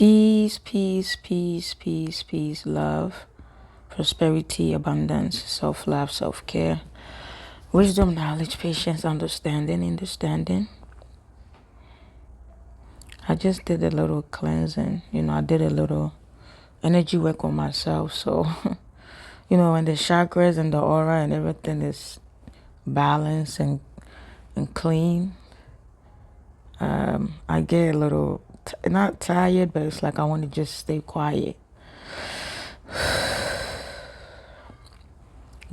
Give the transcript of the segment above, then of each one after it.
Peace, peace, peace, peace, peace, love, prosperity, abundance, self-love, self-care, wisdom, knowledge, patience, understanding. I just did a little cleansing. I did a little energy work on myself. So, when the chakras and the aura and everything is balanced and clean, I get a little, not tired, but it's like I want to just stay quiet.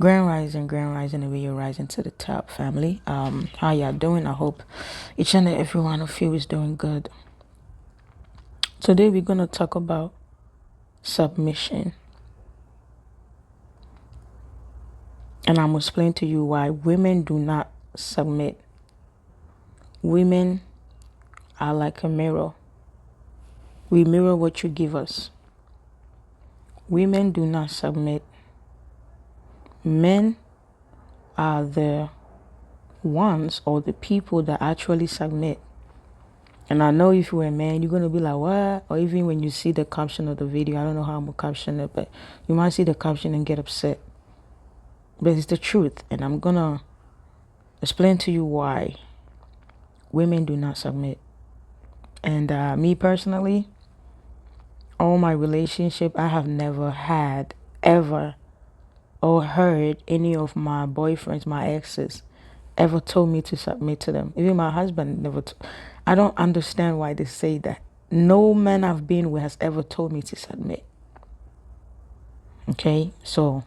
Grand rising, the way you're rising to the top, family. How y'all doing? I hope each and every one of you is doing good. Today we're going to talk about submission. And I'm going to explain to you why women do not submit. Women are like a mirror. We mirror what you give us. Women do not submit. Men are the ones or the people that actually submit. And I know if you're a man, you're going to be like, what? Or even when you see the caption of the video, I don't know how I'm going to caption it, but you might see the caption and get upset. But it's the truth. And I'm going to explain to you why women do not submit. And me personally, all my relationship, I have never had, ever, or heard any of my boyfriends, my exes, ever told me to submit to them. Even my husband never. I don't understand why they say that. No man I've been with has ever told me to submit. Okay, so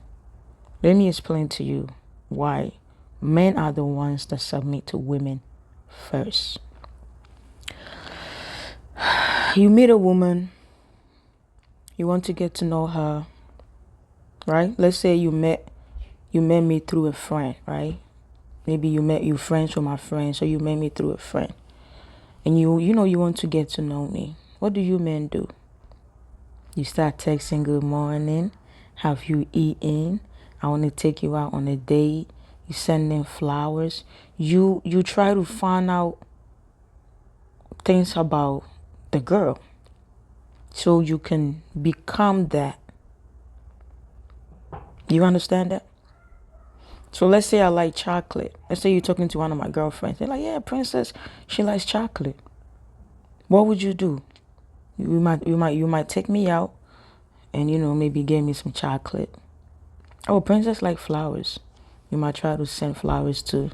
let me explain to you why men are the ones that submit to women first. You meet a woman, you want to get to know her, right? Let's say you met me through a friend, right? Maybe you friends with my friend, so you met me through a friend. And you want to get to know me. What do you men do? You start texting, good morning, have you eaten? I want to take you out on a date. You send them flowers. You try to find out things about the girl so you can become that. You understand that? So let's say I like chocolate. Let's say you're talking to one of my girlfriends. They're like, yeah, Princess, she likes chocolate. What would you do? You might take me out and, maybe give me some chocolate. Oh, Princess like flowers. You might try to send flowers to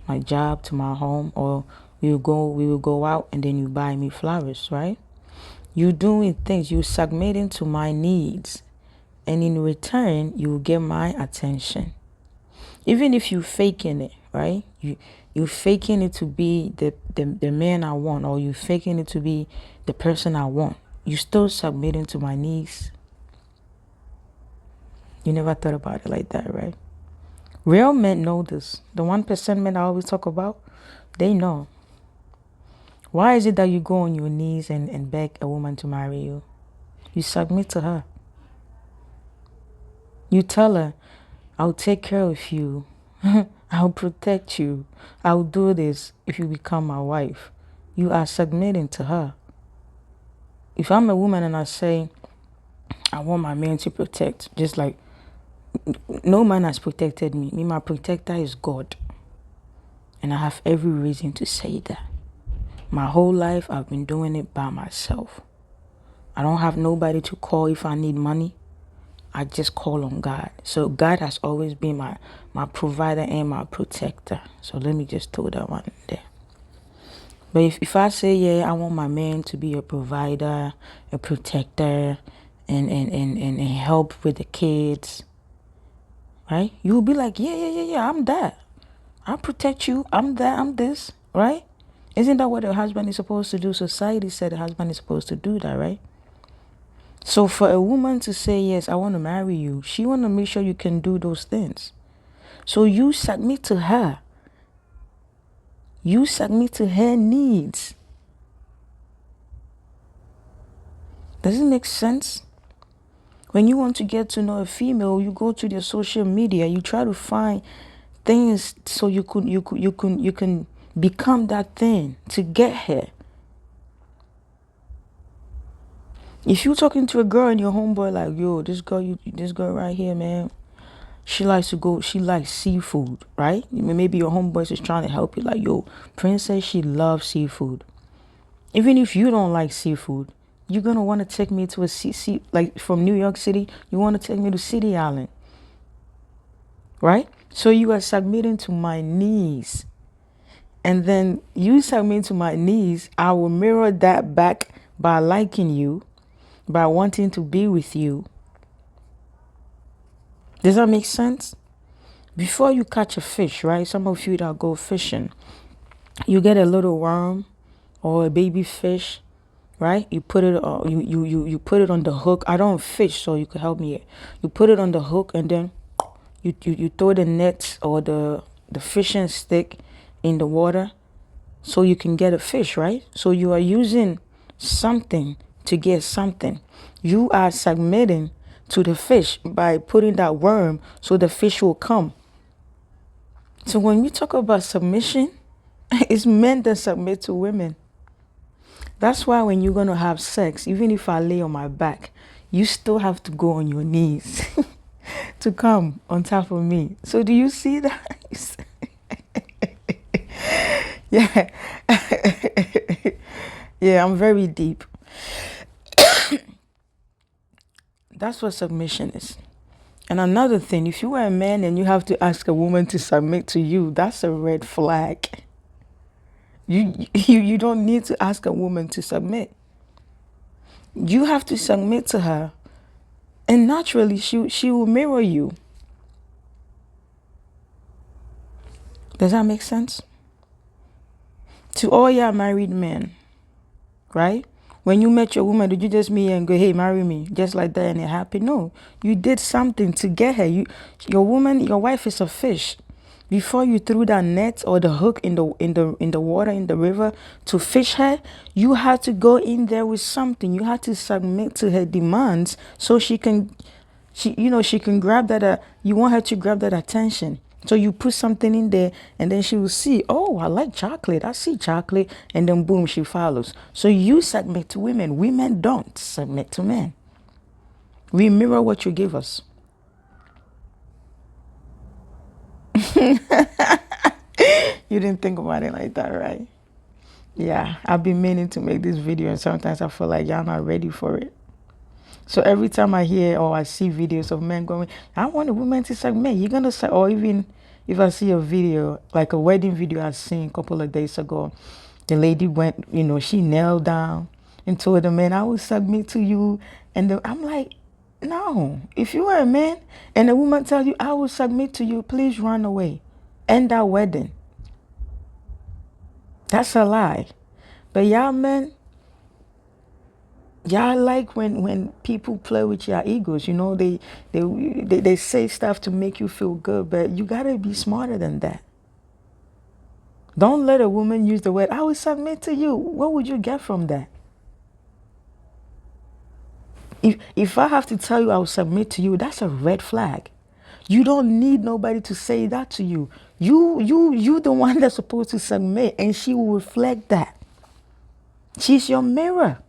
my job, to my home, or we will go out and then you buy me flowers, right? You doing things, you submitting to my needs. And in return, you will get my attention. Even if you faking it, right? You faking it to be the man I want, or you faking it to be the person I want. You still submitting to my needs. You never thought about it like that, right? Real men know this. The 1% men I always talk about, they know. Why is it that you go on your knees and beg a woman to marry you? You submit to her. You tell her, I'll take care of you. I'll protect you. I'll do this if you become my wife. You are submitting to her. If I'm a woman and I say, I want my man to protect, just like no man has protected me. My protector is God. And I have every reason to say that. My whole life, I've been doing it by myself. I don't have nobody to call if I need money. I just call on God. So God has always been my provider and my protector. So let me just throw that one there. But if I say, yeah, I want my man to be a provider, a protector, and help with the kids, right? You'll be like, yeah, I'm that. I'll protect you. I'm that. I'm this, right? Isn't that what a husband is supposed to do? Society said a husband is supposed to do that, right? So for a woman to say, yes, I want to marry you, she want to make sure you can do those things. So you submit to her. You submit to her needs. Does it make sense? When you want to get to know a female, you go to their social media, you try to find things so you can become that thing to get her. If you talking to a girl and your homeboy like, yo, this girl right here, man, she likes seafood, right? Maybe your homeboy is trying to help you, like, yo, Princess, she loves seafood. Even if you don't like seafood, you're gonna want to take me to like from New York City, you want to take me to City Island, right? So you are submitting to my needs. And then you submit to my needs, I will mirror that back by liking you, by wanting to be with you. Does that make sense? Before you catch a fish, right? Some of you that go fishing, you get a little worm or a baby fish, right? You put it you put it on the hook. I don't fish, so you could help me here. You put it on the hook and then you throw the net or the fishing stick in the water so you can get a fish, right? So you are using something to get something. You are submitting to the fish by putting that worm so the fish will come. So when you talk about submission, it's men that submit to women. That's why when you're going to have sex, even if I lay on my back, you still have to go on your knees to come on top of me. So do you see that? Yeah. Yeah, I'm very deep. That's what submission is. And another thing, if you are a man and you have to ask a woman to submit to you, that's a red flag. You don't need to ask a woman to submit. You have to submit to her, and naturally she will mirror you. Does that make sense? To all your married men, right? When you met your woman, did you just meet and go, hey, marry me, just like that, and it happened? No, you did something to get her. Your wife is a fish. Before you threw that net or the hook in the water in the river to fish her, you had to go in there with something. You had to submit to her demands so she can grab that. You want her to grab that attention. So you put something in there and then she will see, oh, I like chocolate. I see chocolate. And then boom, she follows. So you submit to women. Women don't submit to men. We mirror what you give us. You didn't think about it like that, right? Yeah, I've been meaning to make this video and sometimes I feel like y'all not ready for it. So every time I hear or I see videos of men going, I want a woman to submit, you're going to say, or even if I see a video, like a wedding video I seen a couple of days ago, the lady went, she knelt down and told the man, I will submit to you. And I'm like, no, if you are a man and a woman tells you, I will submit to you, please run away. End that wedding. That's a lie. But y'all men, y'all like when people play with your egos. They say stuff to make you feel good, but you gotta be smarter than that. Don't let a woman use the word, I will submit to you. What would you get from that? If I have to tell you I will submit to you, that's a red flag. You don't need nobody to say that to you. You the one that's supposed to submit, and she will reflect that. She's your mirror.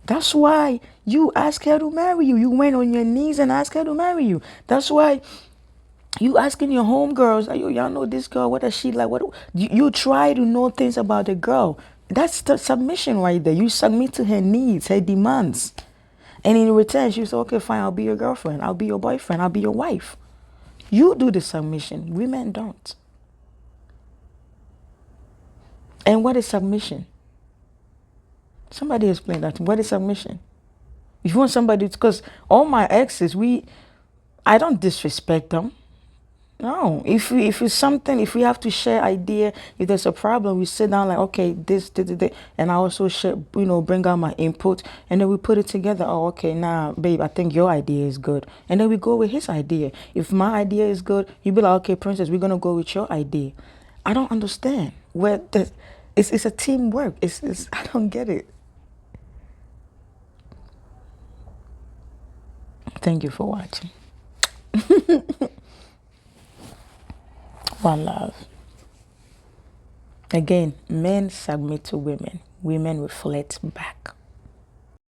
That's why you ask her to marry you. You went on your knees and asked her to marry you. That's why you asking your homegirls, y'all know this girl, what does she like? What you try to know things about the girl. That's the submission right there. You submit to her needs, her demands. And in return, she says, okay, fine, I'll be your girlfriend. I'll be your boyfriend. I'll be your wife. You do the submission. Women don't. And what is submission? Somebody explain that to me. What is submission? If you want somebody, because all my exes, I don't disrespect them. No, if it's something, if we have to share idea, if there's a problem, we sit down like, okay, this, and I also share, bring out my input, and then we put it together. Oh, okay, now, babe, I think your idea is good, and then we go with his idea. If my idea is good, you be like, okay, princess, we're gonna go with your idea. I don't understand where it's a teamwork. It's I don't get it. Thank you for watching. One love. Again, men submit to women. Women reflect back.